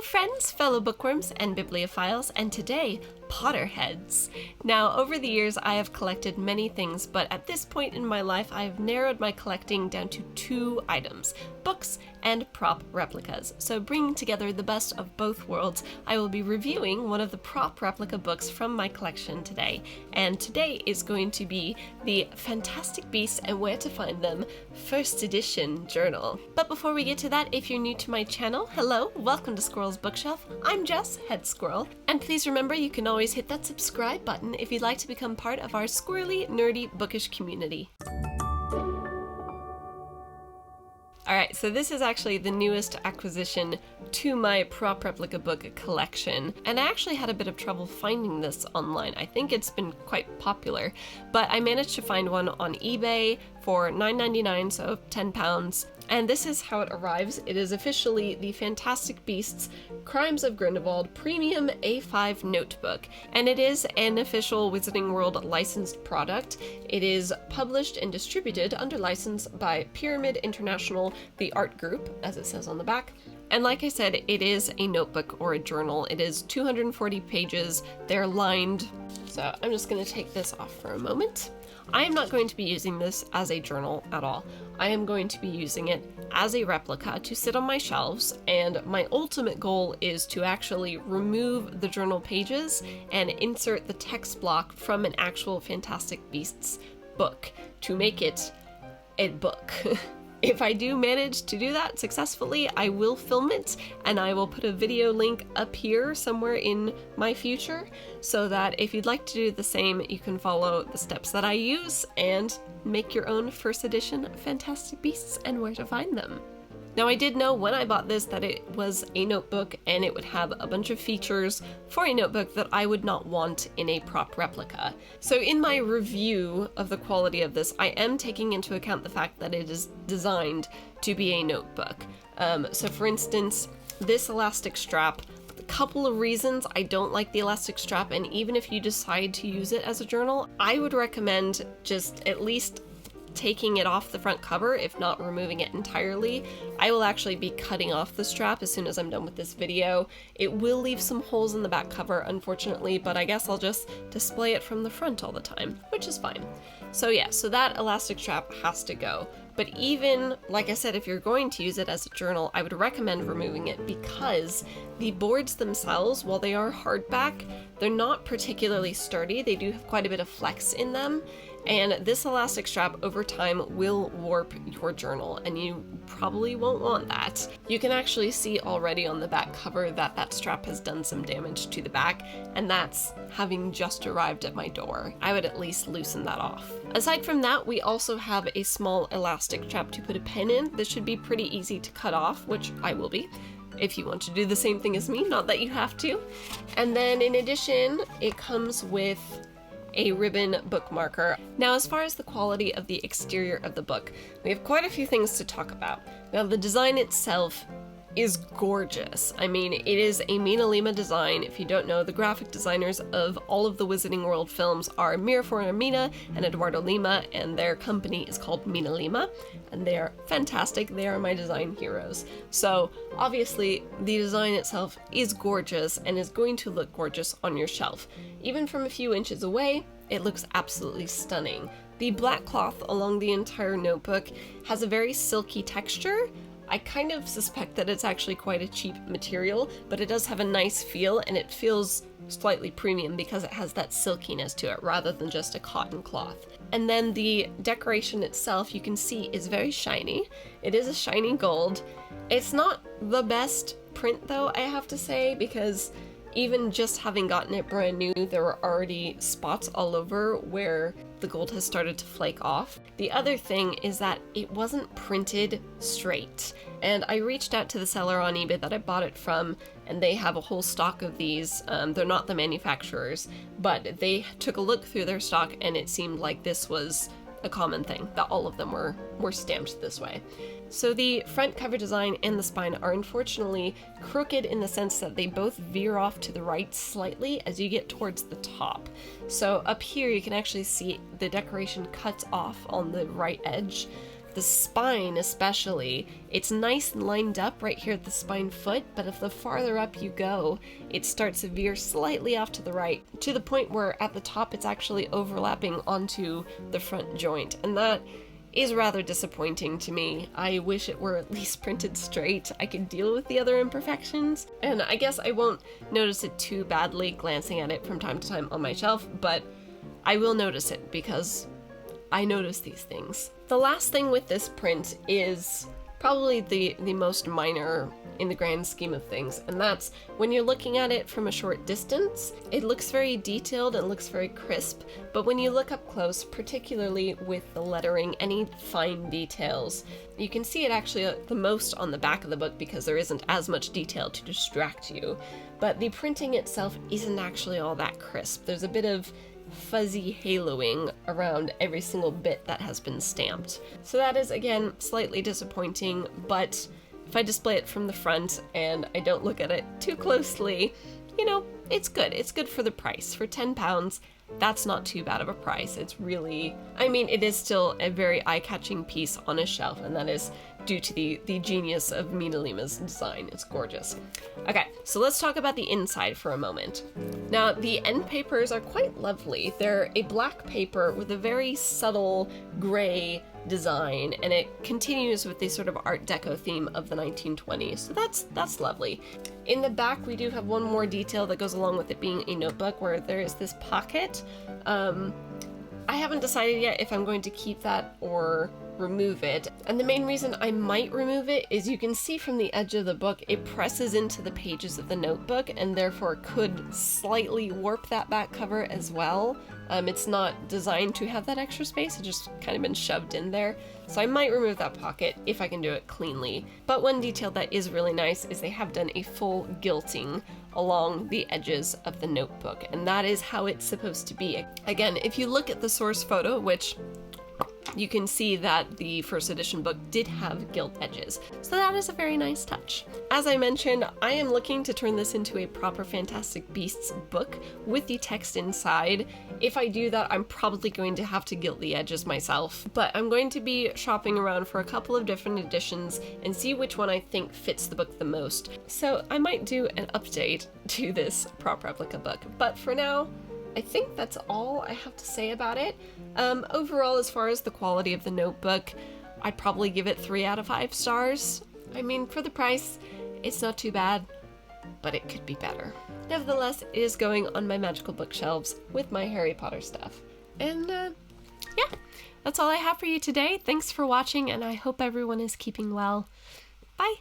friends, fellow bookworms and bibliophiles, and today, Potterheads. Now, over the years, I have collected many things, but at this point in my life, I have narrowed my collecting down to 2 items, books and prop replicas. So bringing together the best of both worlds, I will be reviewing one of the prop replica books from my collection today. And today is going to be the Fantastic Beasts and Where to Find Them First Edition journal. But before we get to that, if you're new to my channel, hello, welcome to Squirrel's Bookshelf. I'm Jess, Head Squirrel, and please remember you can always hit that subscribe button if you'd like to become part of our squirrely, nerdy, bookish community. Alright, so this is actually the newest acquisition to my prop replica book collection, and I actually had a bit of trouble finding this online. I think it's been quite popular, but I managed to find one on eBay for $9.99, so £10, and this is how it arrives. It is officially the Fantastic Beasts Crimes of Grindelwald Premium A5 Notebook, and it is an official Wizarding World licensed product. It is published and distributed under license by Pyramid International, the art group, as it says on the back. And like I said, it is a notebook or a journal. It is 240 pages. They're lined. So I'm just going to take this off for a moment. I am not going to be using this as a journal at all. I am going to be using it as a replica to sit on my shelves, and my ultimate goal is to actually remove the journal pages and insert the text block from an actual Fantastic Beasts book to make it a book. If I do manage to do that successfully, I will film it, and I will put a video link up here somewhere in my future, so that if you'd like to do the same, you can follow the steps that I use and make your own first edition Fantastic Beasts and Where to Find Them. Now, I did know when I bought this that it was a notebook and it would have a bunch of features for a notebook that I would not want in a prop replica. So in my review of the quality of this, I am taking into account the fact that it is designed to be a notebook. So for instance, this elastic strap, a couple of reasons I don't like the elastic strap, and even if you decide to use it as a journal, I would recommend just at least taking it off the front cover, if not removing it entirely. I will actually be cutting off the strap as soon as I'm done with this video. It will leave some holes in the back cover, unfortunately, but I guess I'll just display it from the front all the time, which is fine. So yeah, so that elastic strap has to go. But even, like I said, if you're going to use it as a journal, I would recommend removing it because the boards themselves, while they are hardback, they're not particularly sturdy. They do have quite a bit of flex in them. And this elastic strap over time will warp your journal, and you probably won't want that. You can actually see already on the back cover that that strap has done some damage to the back, and that's having just arrived at my door. I would at least loosen that off. Aside from that, we also have a small elastic strap to put a pen in. This should be pretty easy to cut off, which I will be, if you want to do the same thing as me, not that you have to. And then in addition, it comes with a ribbon bookmarker. Now, as far as the quality of the exterior of the book, we have quite a few things to talk about. Now, the design itself is gorgeous. I mean, it is a Mina Lima design. If you don't know, the graphic designers of all of the Wizarding World films are Mirafor Mina and Eduardo Lima, and their company is called Mina Lima, and they are fantastic. They are my design heroes. So obviously the design itself is gorgeous and is going to look gorgeous on your shelf. Even from a few inches away, it looks absolutely stunning. The black cloth along the entire notebook has a very silky texture. I kind of suspect that it's actually quite a cheap material, but it does have a nice feel, and it feels slightly premium because it has that silkiness to it rather than just a cotton cloth. And then the decoration itself, you can see, is very shiny. It is a shiny gold. It's not the best print though, I have to say, because even just having gotten it brand new, there were already spots all over where the gold has started to flake off. The other thing is that it wasn't printed straight. And I reached out to the seller on eBay that I bought it from, and they have a whole stock of these. They're not the manufacturers, but they took a look through their stock, and it seemed like this was a common thing, that all of them were stamped this way. So the front cover design and the spine are unfortunately crooked in the sense that they both veer off to the right slightly as you get towards the top. So up here you can actually see the decoration cuts off on the right edge. The spine especially, it's nice and lined up right here at the spine foot, but if the farther up you go, it starts to veer slightly off to the right, to the point where at the top it's actually overlapping onto the front joint, and that is rather disappointing to me. I wish it were at least printed straight. I could deal with the other imperfections, and I guess I won't notice it too badly glancing at it from time to time on my shelf, but I will notice it because I notice these things. The last thing with this print is probably the most minor in the grand scheme of things, and that's when you're looking at it from a short distance, it looks very detailed and looks very crisp, but when you look up close, particularly with the lettering, any fine details, you can see it actually the most on the back of the book because there isn't as much detail to distract you, but the printing itself isn't actually all that crisp. There's a bit of fuzzy haloing around every single bit that has been stamped. So that is, again, slightly disappointing, but if I display it from the front and I don't look at it too closely, you know, it's good. It's good for the price. For £10, that's not too bad of a price. It's really, I mean, it is still a very eye-catching piece on a shelf, and that is due to the genius of Mina Lima's design. It's gorgeous. Okay, so let's talk about the inside for a moment. Now, the end papers are quite lovely. They're a black paper with a very subtle gray design, and it continues with the sort of Art Deco theme of the 1920s, so that's lovely. In the back, we do have one more detail that goes along with it being a notebook, where there is this pocket. I haven't decided yet if I'm going to keep that or remove it, and the main reason I might remove it is you can see from the edge of the book it presses into the pages of the notebook and therefore could slightly warp that back cover as well. It's not designed to have that extra space, it's just kind of been shoved in there, so I might remove that pocket if I can do it cleanly. But one detail that is really nice is they have done a full gilting along the edges of the notebook, and that is how it's supposed to be. Again, if you look at the source photo, which you can see that the first edition book did have gilt edges, so that is a very nice touch. As I mentioned, I am looking to turn this into a proper Fantastic Beasts book with the text inside. If I do that, I'm probably going to have to gilt the edges myself, but I'm going to be shopping around for a couple of different editions and see which one I think fits the book the most. So I might do an update to this prop replica book, but for now, I think that's all I have to say about it. Overall, as far as the quality of the notebook, I'd probably give it 3 out of 5 stars. I mean, for the price, it's not too bad, but it could be better. Nevertheless, it is going on my magical bookshelves with my Harry Potter stuff. And yeah, that's all I have for you today. Thanks for watching, and I hope everyone is keeping well. Bye!